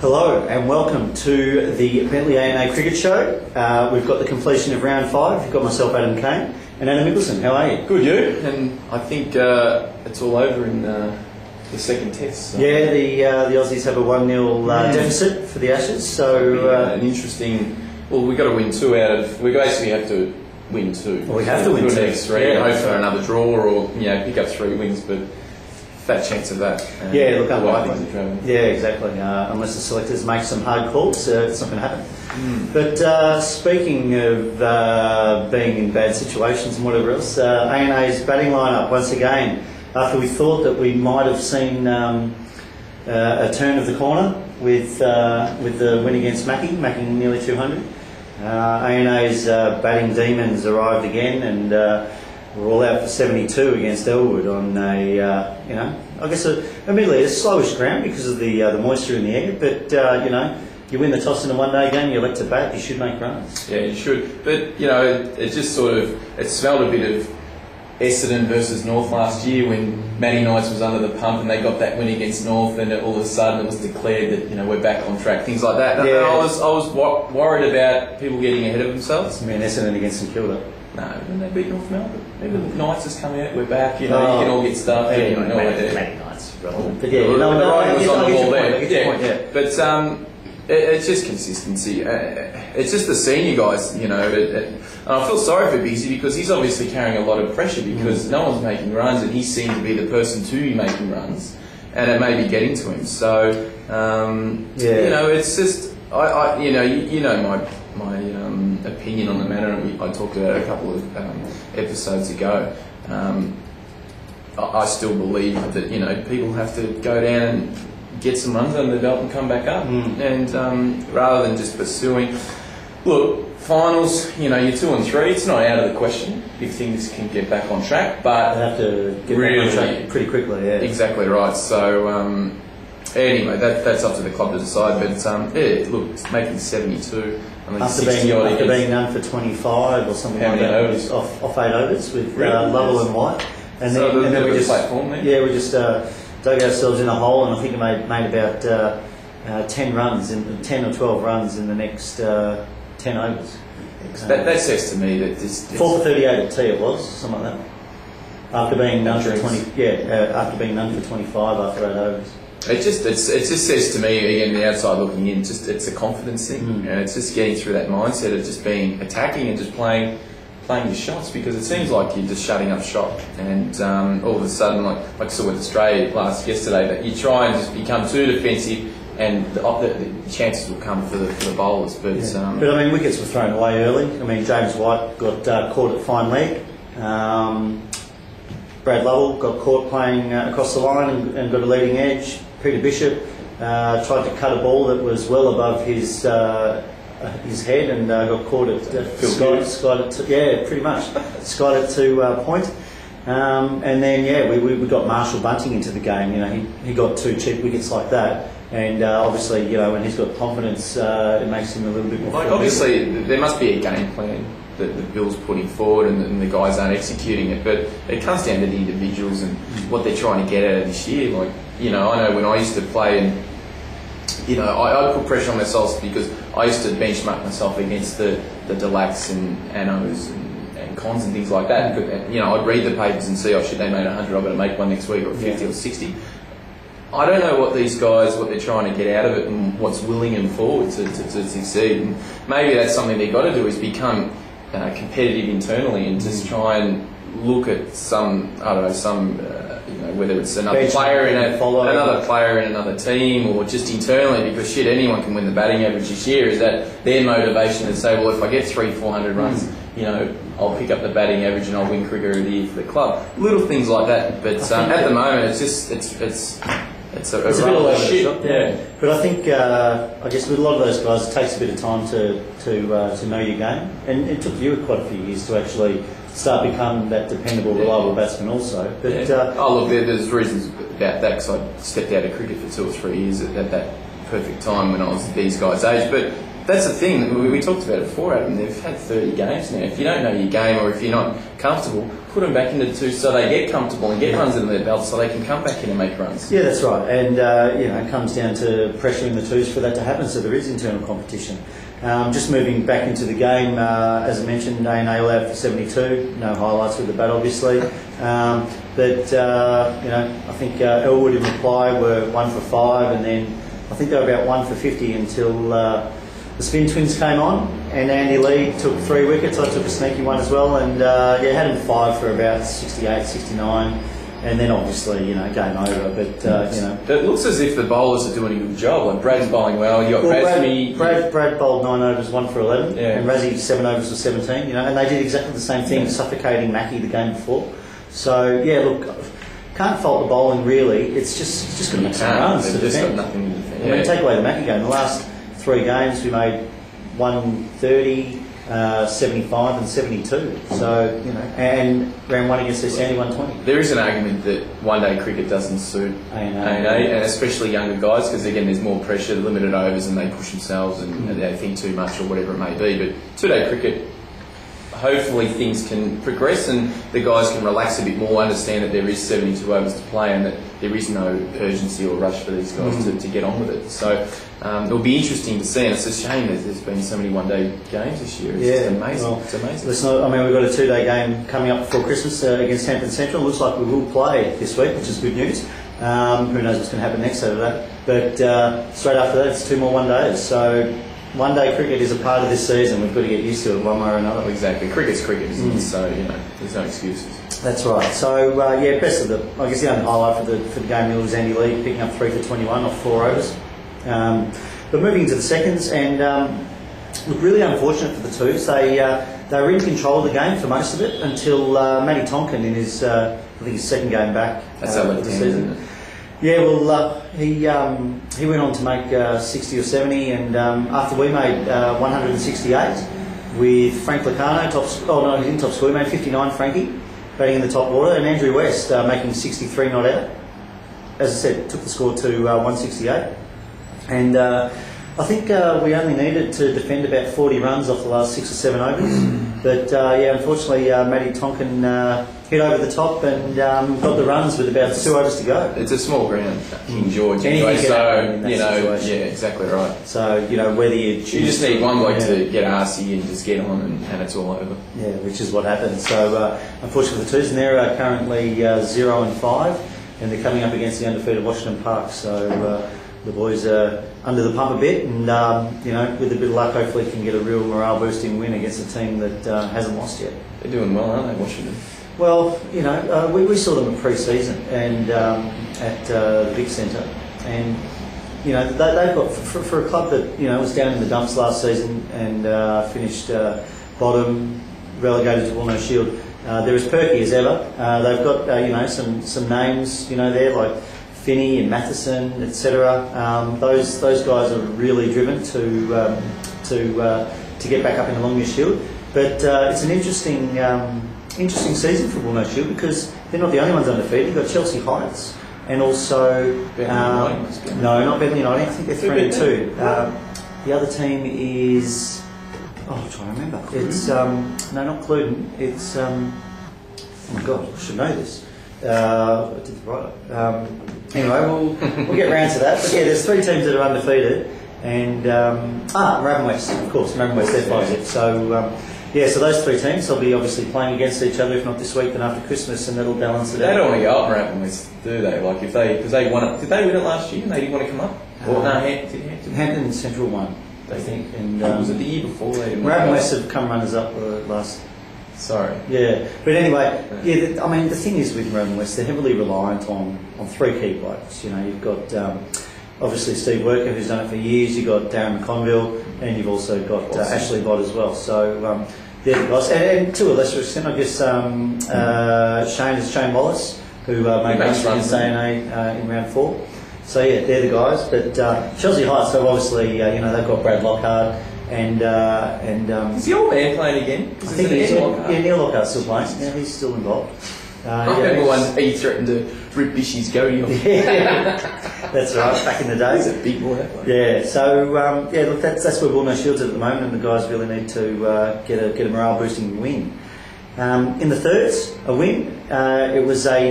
Hello and welcome to the Bentley A&A Cricket Show. We've got the completion of round 5. You've got myself, Adam Kane, and Anna Mickelson. How are you? Good, you? And I think it's all over in the second test. So. Yeah, the Aussies have a 1-0 deficit for the Ashes. So an interesting. Well, we've got to win 2 out of. We basically have to win 2. Well, we have to win 2. Next 3. Hope for another draw, or pick up 3 wins, but. Fat chance of that. Yeah, look, unlikely. Yeah, exactly. Unless the selectors make some hard calls, it's not going to happen. But speaking of being in bad situations and whatever else, A&A's batting lineup once again. After we thought that we might have seen a turn of the corner with the win against Mackie, making nearly 200, A&A's batting demons arrived again and. We're all out for 72 against Elwood on I guess admittedly a slowish ground because of the moisture in the air. But you win the toss in a one-day game, you elect to bat, you should make runs. Yeah, you should. But it just it smelled a bit of Essendon versus North last year when Matty Knights was under the pump and they got that win against North, and all of a sudden it was declared that we're back on track, things like that. Yeah. And I was worried about people getting ahead of themselves. I mean, Essendon against St Kilda. No, when they beat North Melbourne. Maybe the Knights has come out, we're back, you can all get stuffed. Yeah, no idea. Matty Knights relevant. But yeah, the writing was on the wall there. But it's just consistency. It's just the senior guys, and I feel sorry for Biggsy because he's obviously carrying a lot of pressure because no one's making runs and he seems to be the person to be making runs, and it may be getting to him. So, it's just, my opinion on the matter, and I talked about it a couple of episodes ago. I still believe that people have to go down and get some runs under the belt and come back up, and rather than just pursuing. Look, finals, you're 2 and 3. It's not out of the question if things can get back on track, but they have to get back on track pretty quickly. Yeah, exactly right. So anyway, that's up to the club to decide. But look, it's making 72. After being done for 25 or something like that, overs? off 8 overs with Lovell and White, and then we just platform there. Yeah, we just dug ourselves in a hole, and I think we made about 10 runs, 10 or 12 runs in the next 10 overs. That says to me that this 4 for 38 at T it was, something like that. After being done for 20, after being done for 25 after 8 overs. It just says to me, again, the outside looking in, it's a confidence thing, and it's just getting through that mindset of just being attacking and just playing your shots, because it seems like you're just shutting up shop, and all of a sudden, like I saw with Australia yesterday, that you try and just become too defensive, and the chances will come for the bowlers. But I mean, wickets were thrown away early. I mean, James White got caught at fine leg. Brad Lovell got caught playing across the line and got a leading edge. Peter Bishop tried to cut a ball that was well above his head and got caught at skied it pretty much skied it to point. And then we got Marshall Bunting into the game. He got 2 cheap wickets like that, and obviously when he's got confidence, it makes him a little bit more. Obviously, there must be a game plan that the Bill's putting forward, and the guys aren't executing it. But it comes down to the individuals and what they're trying to get out of this year. I know when I used to play, and I put pressure on myself because I used to benchmark myself against the Delacs and Annos and Cons and things like that. I'd read the papers and see, should they make 100, I've got to make one next week, or 50 or 60. I don't know what these guys, what they're trying to get out of it, and what's willing them forward to succeed. And maybe that's something they've got to do, is become competitive internally and just try and look at whether it's another player in another team, or just internally, because anyone can win the batting average this year. Is that their motivation to say, well, if I get 300-400 runs, I'll pick up the batting average and I'll win Cricketer of the Year for the club. Little things like that. But at the moment, it's a bit of shit. Yeah. But I think I guess with a lot of those guys, it takes a bit of time to know your game, and it took you quite a few years to actually start becoming that dependable, reliable batsman also. But there's reasons about that, because I stepped out of cricket for 2 or 3 years at that perfect time when I was these guys' age. But that's the thing, we talked about it before, Adam. They've had 30 games now. If you don't know your game, or if you're not comfortable, put them back into the twos so they get comfortable and get runs in their belt so they can come back in and make runs. Yeah, that's right. And, it comes down to pressuring the twos for that to happen, so there is internal competition. Just moving back into the game, as I mentioned, A&A allowed for 72, no highlights with the bat obviously. I think Elwood in reply were 1 for 5, and then I think they were about 1 for 50 until the spin twins came on, and Andy Lee took 3 wickets. I took a sneaky one as well, and had him 5 for about 68, 69. And then obviously, game over. But, It looks as if the bowlers are doing a good job. Like Brad's bowling well. You got Brad bowled 9 overs, 1 for 11. Yeah. And Razzie 7 overs for 17. And they did exactly the same thing, suffocating Mackie the game before. So can't fault the bowling really. It's just going to make some runs to defend. Got nothing to defend. I mean, take away the Mackie game. The last 3 games we made 130. 75 and 72. So, and round 1 against East Sandy 120. There is an argument that one-day cricket doesn't suit A&A, and especially younger guys, because again, there's more pressure, limited overs, and they push themselves and they think too much or whatever it may be. But 2-day cricket, hopefully things can progress and the guys can relax a bit more, understand that there is 72 overs to play and that there is no urgency or rush for these guys to get on with it. So it'll be interesting to see, and it's a shame that there's been so many one-day games this year. It's just amazing. Well, it's amazing. We've got a 2-day game coming up before Christmas against Hampton Central. Looks like we will play this week, which is good news. Who knows what's going to happen next over that. But straight after that, it's 2 more one-days. So one-day cricket is a part of this season. We've got to get used to it one way or another. Exactly. Cricket's cricket, isn't it? So, there's no excuses. That's right. So, best of the only highlight for the game really was Andy Lee picking up 3 for 21 off 4 overs. But moving into the seconds, and really unfortunate for the twos. They were in control of the game for most of it until Matty Tonkin in his, his second game back of the season. Yeah, well, he went on to make 60 or 70, and after we made 168 with Frank Licano, he didn't top score, he made 59, Frankie, batting in the top order, and Andrew West making 63 not out. As I said, took the score to 168. And I think we only needed to defend about 40 runs off the last 6 or 7 overs. But unfortunately, Matty Tonkin hit over the top and got the runs with about 2 overs to go. It's a small ground, King George. Anyway, exactly right. So, whether you just need one bloke to get arsey and just get on and it's all over. Yeah, which is what happened. So, unfortunately, the twos, and they're currently 0 and 5, and they're coming up against the undefeated Washington Park. So, the boys are under the pump a bit, and with a bit of luck, hopefully can get a real morale-boosting win against a team that hasn't lost yet. They're doing well, aren't they, Washington? Well, we saw them in pre-season and at the Vic Centre, and they've got for a club that was down in the dumps last season and finished bottom, relegated to Warno Shield. They're as perky as ever. They've got some names there like Finney and Matheson, etc. Those guys are really driven to get back up in the Longyear Shield. But it's an interesting season for Warno Shield because they're not the only ones undefeated. You've got Chelsea Heights and also no, not Beverly United. I think they're 3 and 2. The other team is I'm trying to remember. It's no, not Cluden. It's oh my god, I should know this. I did the write up. Anyway, we'll get round to that. But yeah, there's 3 teams that are undefeated, and Moorabbin West, of course, Moorabbin West, they're 5 So so those 3 teams will be obviously playing against each other, if not this week, then after Christmas, and that'll balance it out. They don't want to go up Moorabbin West, do they? Like because they won it. Did they win it last year? And they didn't want to come up. Or no, Hampton Central won, I think, and was it the year before? Moorabbin West have come runners up last. Sorry. Yeah, but anyway, the thing is with Moorabbin West, they're heavily reliant on 3 key blokes. You've got obviously Steve Worker, who's done it for years. You've got Darren McConville, and you've also got Ashley Bott as well. So they're the guys, and to a lesser extent, I guess Shane Wallace, who made runs against A&A in round 4. So yeah, they're the guys. But Chelsea Heights, so obviously they've got Brad Lockhart. And is the old man playing again? I think Neil Lockhart's still playing. Yeah, he's still involved. I remember when he threatened to rip Bishy's goatee off. Yeah, that's right. Back in the day, he's a big boy. Yeah. So look, that's where Warno Shields at the moment, and the guys really need to get a morale boosting win. In the thirds, a win. It was a